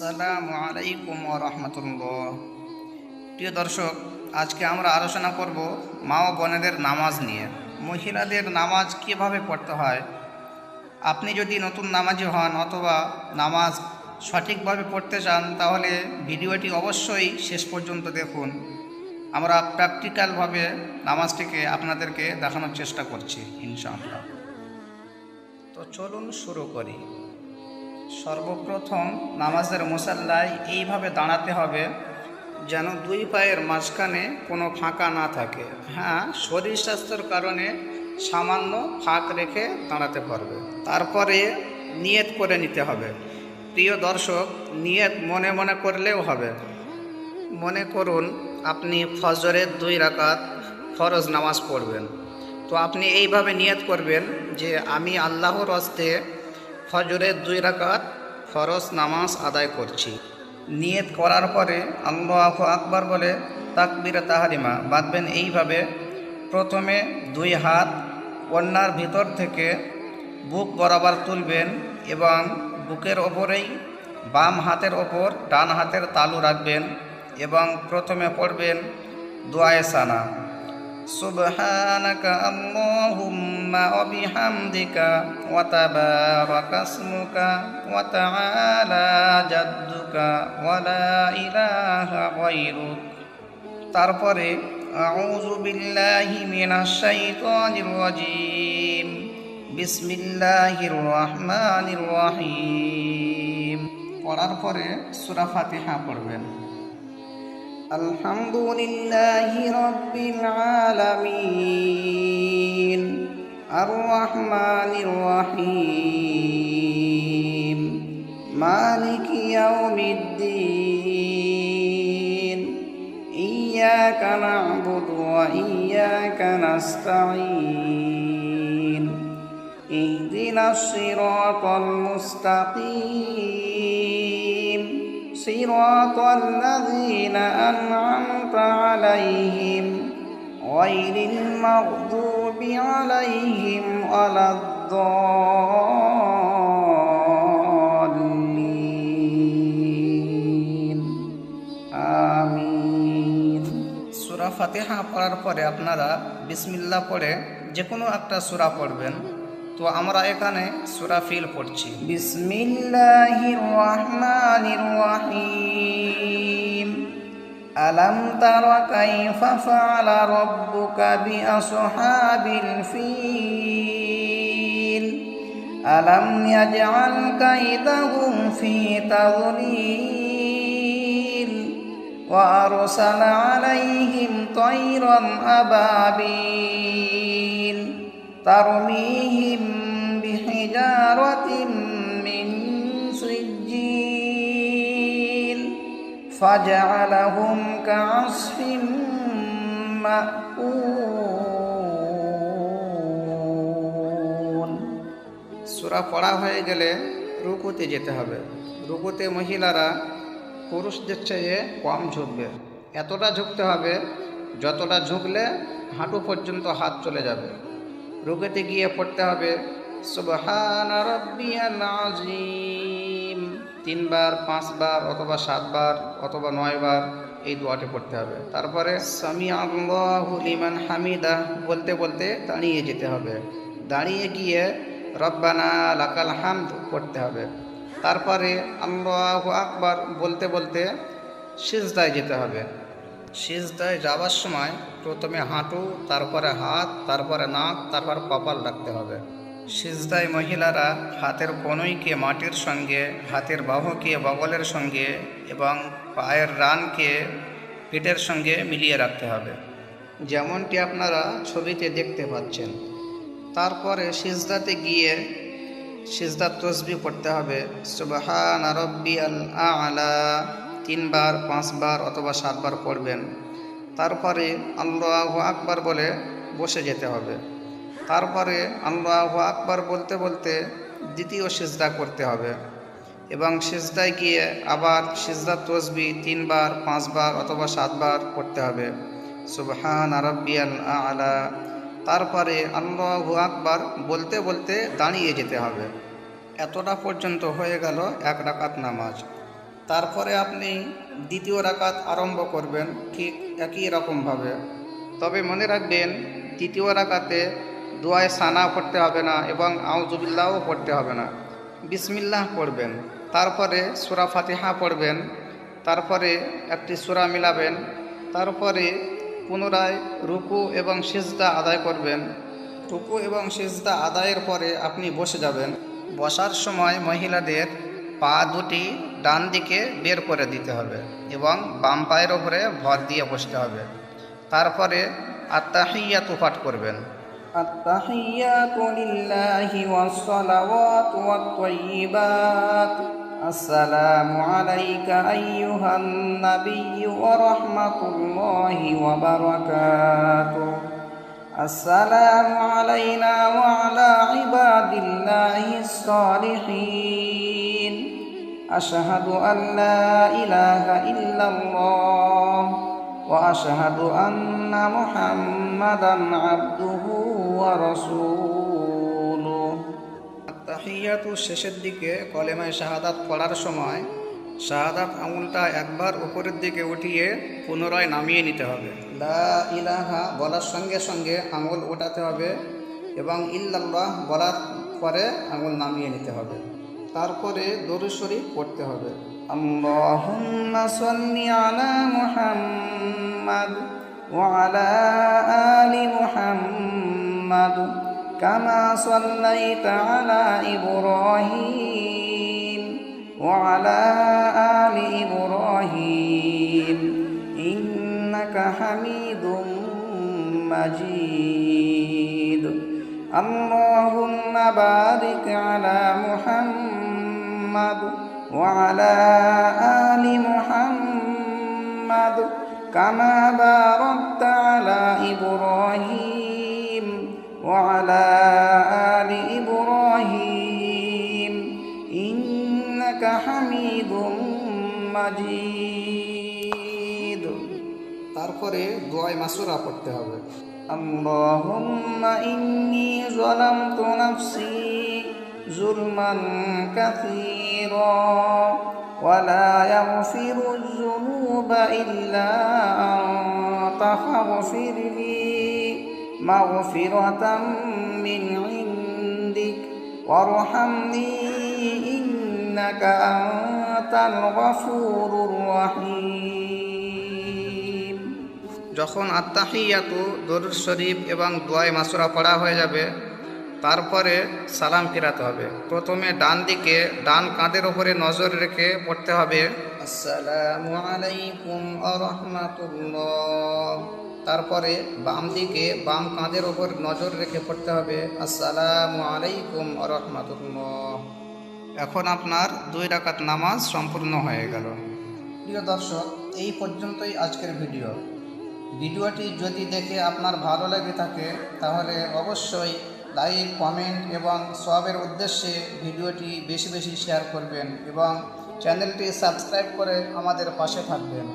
আসসালামু আলাইকুম ওয়া রাহমাতুল্লাহ। প্রিয় দর্শক, আজকে আমরা আলোচনা করব মা ও বোনেদের নামাজ নিয়ে। মহিলাদের নামাজ কিভাবে পড়তে হয়। আপনি যদি নতুন নামাজি হন অথবা নামাজ সঠিকভাবে পড়তে চান তাহলে ভিডিওটি অবশ্যই শেষ পর্যন্ত দেখুন। আমরা প্র্যাকটিক্যালভাবে নামাজটিকে আপনাদেরকে দেখানোর চেষ্টা করছি ইনশাআল্লাহ। তো চলুন শুরু করি। সর্বপ্রথম নামাজের মুসাল্লায় এইভাবে দাঁড়াতে হবে যেন দুই পায়ের মাঝখানে কোনো ফাঁকা না থাকে। হ্যাঁ, শরীর স্বাস্থ্যের কারণে সামান্য ফাঁক রেখে দাঁড়াতে পারবে। তারপরে নিয়ত করে নিতে হবে। প্রিয় দর্শক, নিয়ত মনে মনে করলেও হবে। মনে করুন আপনি ফজরের 2 রাকাত ফরজ নামাজ পড়বেন। তো আপনি এইভাবে নিয়ত করবেন যে আমি আল্লাহর হস্তে ফজরের 2 রাকাত ফরজ নামাজ আদায় করছি। নিয়ত করার পরে আল্লাহু আকবার বলে তাকবীরে তাহরিমা বাঁধবেন। এইভাবে প্রথমে 2 হাত ওড়নার ভিতর থেকে বুক বরাবর তুলবেন এবং বুকের ওপরেই বাম হাতের ওপর ডান হাতের তালু রাখবেন এবং প্রথমে পড়বেন দোয়ায়ে সানা, সুবহানাকা আল্লাহুম্মা ওয়া বিহামদিকা ওয়া তাবারাকা ইসমুকা ওয়া তাআলা জাদ্দুকা ওয়া লা ইলাহা গায়রুক। তারপরে আউযু বিল্লাহি মিনাশ শাইতানির রাজীম, বিসমিল্লাহির রহমানির রহিম পড়ার পরে সূরা ফাতিহা পড়বেন। আলহামদুলিল্লাহি রাব্বিল আলামিন আর রহমানির রহিম মালিকি ইয়াউমিদ্দিন ইয়্যাকা না'বুদু ওয়া ইয়্যাকা নাস্তাঈন ইহদিনাস সিরাতাল মুস্তাকিম সিরাতাল লাযীনা আন'আমতা আলাইহিম গায়রিল মাগদুবি আলাইহিম ওয়ালাদ-দাল্লিন। আমিন। সূরা ফাতিহা পড়ার পরে আপনারা বিসমিল্লাহ পড়ে যে কোনো একটা সূরা পড়বেন। তো আমরা এখানে সূরা ফিল পড়ছি। বিসমিল্লাহির রহমানির রহিম আলাম তারা কাইফা ফাআলা রাব্বুকা বিআসহাবিল ফিল আলাম ইয়াজআল কাইদাহুম ফি তাযলিল ওয়া আরসালা আলাইহিম তায়রান আবাবিল তারমিহিম বিহিজারাতিন মিন সিজ্জিল ফাজআলাহুম কা'আসফিন মা'কুল। সূরা পড়া হয়ে গেলে রুকুতে যেতে হবে। রুকুতে মহিলারা পুরুষদের চেয়ে কম ঝুঁকবে। এতটা ঝুঁকতে হবে যতটা ঝুঁকলে হাঁটু পর্যন্ত হাত চলে যাবে। রুকুতে গিয়ে পড়তে হবে সুবহানা রাব্বিয়াল আযীম 3 বার, 5 বার অথবা 7 বার অথবা 9 বার এই দোয়াটি পড়তে হবে। তারপরে সামি আল্লাহু লিমান হামিদা বলতে বলতে দাঁড়িয়ে যেতে হবে। দাঁড়িয়ে গিয়ে রব্বানা লাকাল হামদ পড়তে হবে। তারপরে আল্লাহু আকবার বলতে বলতে সিজদায় যেতে হবে। সিজদায় যাওয়ার সময় প্রথমে হাঁটু, তারপরে হাত, তারপরে নাক, তারপর কপাল রাখতে হবে। সিজদায় মহিলারা হাতের কনুইকে মাটির সঙ্গে, হাতের বাহুকে বগলের সঙ্গে এবং পায়ের রানকে পিঠের সঙ্গে মিলিয়ে রাখতে হবে, যেমনটি আপনারা ছবিতে দেখতে পাচ্ছেন। তারপরে সিজদাতে গিয়ে সিজদার তাসবিহ পড়তে হবে সুবহানা রাব্বিয়াল আ'লা 3 বার, 5 বার অথবা 7 বার পড়বেন। তারপরে আল্লাহু আকবার বলে বসে যেতে হবে। তারপরে আল্লাহু আকবার বলতে বলতে দ্বিতীয় সিজদা করতে হবে এবং সিজদায় গিয়ে আবার সিজদার তাসবিহ 3 বার, 5 বার অথবা 7 বার পড়তে হবে সুবহানা রাব্বিয়াল আ'লা। তারপরে আল্লাহু আকবার বলতে বলতে দাঁড়িয়ে যেতে হবে। এতটা পর্যন্ত হয়ে গেল 1 রাকাত নামাজ। তারপরে আপনি দ্বিতীয় রাকাত আরম্ভ করবেন ঠিক একই রকমভাবে। তবে মনে রাখবেন দ্বিতীয় রাকাতে দোয়ায় সানা পড়তে হবে না এবং আউযুবিল্লাহও পড়তে হবে না, বিসমিল্লাহ পড়বেন। তারপরে সূরা ফাতিহা পড়বেন, তারপরে একটি সূরা মিলাবেন, তারপরে পুনরায় রুকু এবং সিজদা আদায় করবেন। রুকু এবং সিজদা আদায়ের পরে আপনি বসে যাবেন। বসার সময় মহিলাদের পা দুটি ডান দিকে বের করে দিতে হবে এবং বাম পায়ের ওপরে ভর দিয়ে বসতে হবে। তারপরে আত্তাহিয়াতু পাঠ করবেন। আত্তাহিয়াতু লিল্লাহি ওয়াস সালাওয়াতু ওয়াত তাইয়্যিবাত আসসালামু আলাইকা আইয়ুহান নাবিয়্যু ওয়া রাহমাতুল্লাহি ওয়া বারাকাতুহু আসসালামু আলাইনা ওয়া আলা ইবাদিল্লাহিস সালিহিন আশহাদু আল্লা ইলাহা ইল্লাল্লাহ ওয়া আশহাদু আন্না মুহাম্মাদান আবদুহু ওয়া রাসূলুহু। আত্তাহিয়াতু শেষের দিকে কলেমায়ে শাহাদাত পড়ার সময় শাহাদাত আঙুলটা একবার উপরের দিকে উঠিয়ে পুনরায় নামিয়ে নিতে হবে। লা ইলাহা বলার সঙ্গে সঙ্গে আঙুল ওঠাতে হবে এবং ইল্লাল্লাহ বলার পরে আঙুল নামিয়ে নিতে হবে। তারপরে দরুদ শরীফ পড়তে হবে। আল্লাহুম্মা সাল্লি আলা মুহাম্মাদ ওয়া আলা আলি মুহাম্মাদ কামা সাল্লাইতা আলা ইব্রাহিম ওয়া আলা আলি ইব্রাহিম ইন্নাকা হামিদুম মাজিদ। আল্লাহুম্মা বারিক আলা মুহাম্মাদ ওয়া আলা আলি মুহাম্মাদ কামা বারাকতা আলা ইব্রাহিম ওয়া আলা আলি ইব্রাহিম ইন্নাকা হামিদুম মাজিদ। তারপরে দোয়া মাসুরা পড়তে হবে। আল্লাহুম্মা ইন্নী যালামতু নাফসি যুলমান কাসীরা ওয়া লা ইয়াগফিরুয যুনুবা ইল্লা আনতা ফাগফিরলি মাগফিরাতাম মিন ইনদিক ওয়ারহামনি ইন্নাকা আনতাল গফুরুর রহিম। যখন আত্তাহিয়াতু দরুদ শরীফ এবং দোয়া মাসুরা পড়া হয়ে যাবে তারপরে সালাম ফিরাতে হবে। প্রথমে ডান দিকে ডান কাঁধের ওপরে নজর রেখে পড়তে হবে আসসালামু আলাইকুম ওয়া রাহমাতুল্লাহ। তারপরে বাম দিকে বাম কাঁধের ওপর নজর রেখে পড়তে হবে আসসালামু আলাইকুম ওয়া রাহমাতুল্লাহ। এখন আপনার 2 রাকাত নামাজ সম্পূর্ণ হয়ে গেল। প্রিয় দর্শক, এই পর্যন্তই আজকের ভিডিওটি যদি দেখে আপনার ভালো লেগে থাকে তাহলে অবশ্যই লাইক, কমেন্ট এবং সওয়াবের উদ্দেশ্যে ভিডিওটি বেশি বেশি শেয়ার করবেন এবং চ্যানেলটি সাবস্ক্রাইব করে আমাদের পাশে থাকবেন।